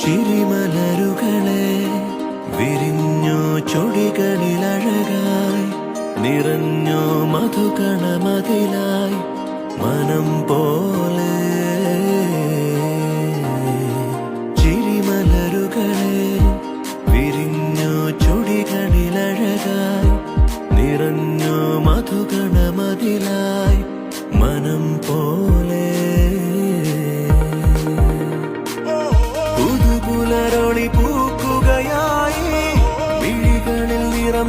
ചിരിമലരുകളെ വിരിഞ്ഞോ ചൊടികളിലഴകായി നിറഞ്ഞോ മധുകണമതിലായി മനം പോലെ. ചിരിമലരുകളെ വിരിഞ്ഞോ ചൊടികളിലഴകായി നിറഞ്ഞോ മധുകണമതിലായി മനം പോലെ. പുതുപുലരൊളി പൂക്കുകയായി വിഴികളിൽ നിറം